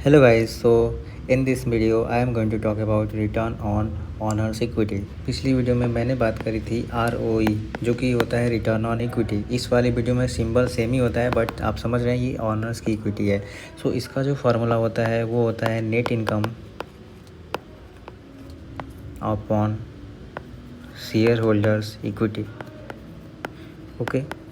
Hello guys, so in this video I am going to talk about return on honours equity. पिछली video में मैंने बात करी थी ROE जो कि होता है रिटर्न ऑन इक्विटी। इस वाली वीडियो में सिंबल सेम ही होता है बट आप समझ रहे हैं ये ऑनर्स की इक्विटी है। सो इसका जो फार्मूला होता है वो होता है net income upon share holders equity. Okay,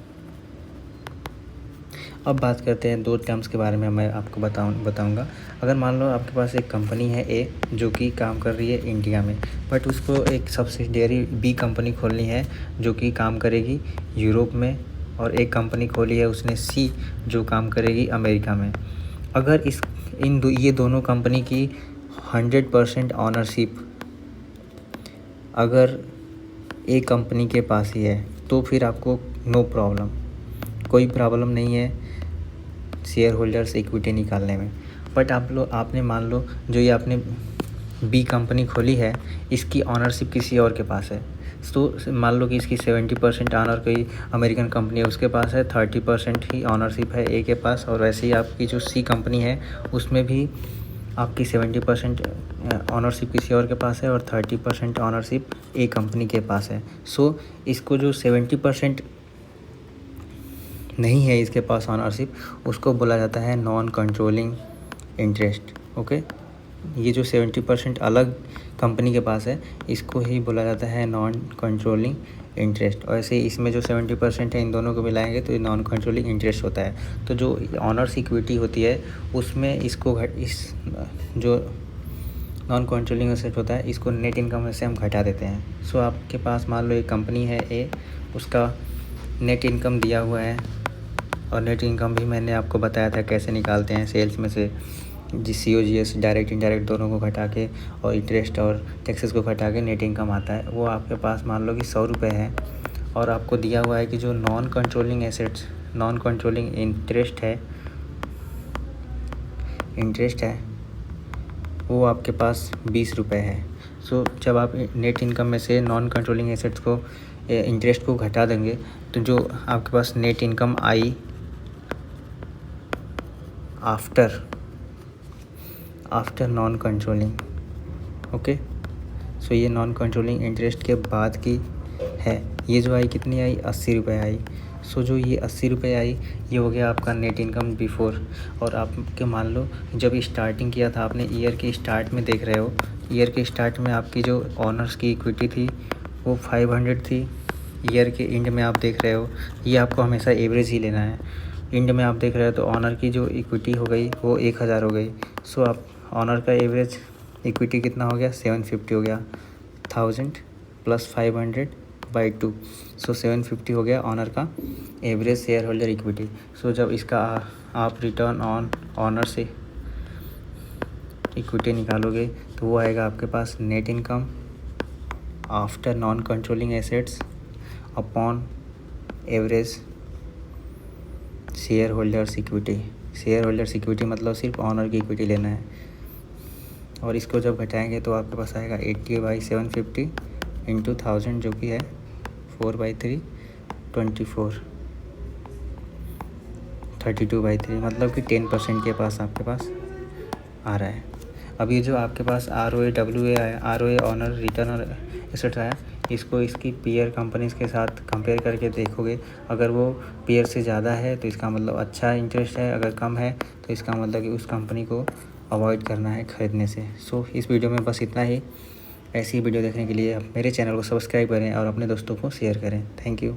अब बात करते हैं दो टर्म्स के बारे में। मैं आपको बताऊंगा। अगर मान लो आपके पास एक कंपनी है ए जो कि काम कर रही है इंडिया में, बट उसको एक सब्सिडियरी बी कंपनी खोलनी है जो कि काम करेगी यूरोप में, और एक कंपनी खोली है उसने सी जो काम करेगी अमेरिका में। अगर ये दोनों कंपनी की 100% ऑनरशिप अगर एक कंपनी के पास ही है तो फिर आपको नो प्रॉब्लम, कोई प्रॉब्लम नहीं है शेयर होल्डर्स इक्विटी निकालने में। बट आपने मान लो जो ये आपने बी कंपनी खोली है इसकी ऑनरशिप किसी और के पास है। तो मान लो कि इसकी 70% ऑनर कोई अमेरिकन कंपनी है उसके पास है, 30% ही ऑनरशिप है ए के पास, और वैसे ही आपकी जो सी कंपनी है उसमें भी आपकी 70% ऑनरशिप किसी और के पास है और 30% ऑनरशिप ए कंपनी के पास है। सो इसको जो 70% नहीं है इसके पास ऑनरशिप, उसको बोला जाता है नॉन कंट्रोलिंग इंटरेस्ट। ओके, ये जो 70% अलग कंपनी के पास है इसको ही बोला जाता है नॉन कंट्रोलिंग इंटरेस्ट। और ऐसे इसमें जो 70% है इन दोनों को मिलाएंगे तो ये नॉन कंट्रोलिंग इंटरेस्ट होता है। तो जो ऑनर्स इक्विटी होती है उसमें इसको जो नॉन कंट्रोलिंग एसेट होता है इसको नेट इनकम में से हम घटा देते हैं। सो आपके पास मान लो एक कंपनी है ए, उसका नेट इनकम दिया हुआ है, और नेट इनकम भी मैंने आपको बताया था कैसे निकालते हैं। सेल्स में से COGS डायरेक्ट इनडायरेक्ट दोनों को घटा के और इंटरेस्ट और टैक्सेस को घटा के नेट इनकम आता है। वो आपके पास मान लो कि 100 रुपये है, और आपको दिया हुआ है कि जो non controlling assets non controlling interest है वो आपके पास 20 रुपये है। सो जब आप नेट इनकम में से नॉन कंट्रोलिंग एसेट्स को इंटरेस्ट को घटा देंगे तो जो आपके पास नेट इनकम आई आफ्टर नॉन कंट्रोलिंग। ओके, सो ये नॉन कंट्रोलिंग इंटरेस्ट के बाद की है। ये जो आई कितनी आई, 80 रुपये आई। सो जो ये 80 रुपये आई ये हो गया आपका नेट इनकम बिफोर। और आपके मान लो जब स्टार्टिंग किया था आपने, ईयर के स्टार्ट में देख रहे हो, ईयर के स्टार्ट में आपकी जो ऑनर्स की इक्विटी थी वो 500 थी। ईयर के एंड में आप देख रहे हो, ये आपको हमेशा एवरेज ही लेना है। एंड में आप देख रहे हो तो ऑनर की जो इक्विटी हो गई वो 1000 हो गई। सो आप ऑनर का एवरेज इक्विटी कितना हो गया, 750 हो गया। 1000 + 500/2, सो 750 हो गया ऑनर का average share holder equity. So जब इसका आप रिटर्न ऑन ऑनर से इक्विटी निकालोगे तो वो आएगा आपके पास net income after non controlling assets upon average share holders equity. Share holders equity मतलब सिर्फ ऑनर की इक्विटी लेना है, और इसको जब घटाएंगे तो आपके पास आएगा 80/750 × 1000 जो कि है 4/3, 24, 32/3, मतलब कि 10% के पास आपके पास आ रहा है। अब ये जो आपके पास ROA WA आया, ROA ऑनर रिटर्न और एसेट आया, इसको इसकी पीयर कंपनीज़ के साथ कंपेयर करके देखोगे। अगर वो पीयर से ज़्यादा है तो इसका मतलब अच्छा इंटरेस्ट है, अगर कम है तो इसका मतलब कि उस कंपनी को अवॉइड करना है ख़रीदने से। सो इस वीडियो में बस इतना ही। ऐसी वीडियो देखने के लिए आप मेरे चैनल को सब्सक्राइब करें और अपने दोस्तों को शेयर करें। Thank you.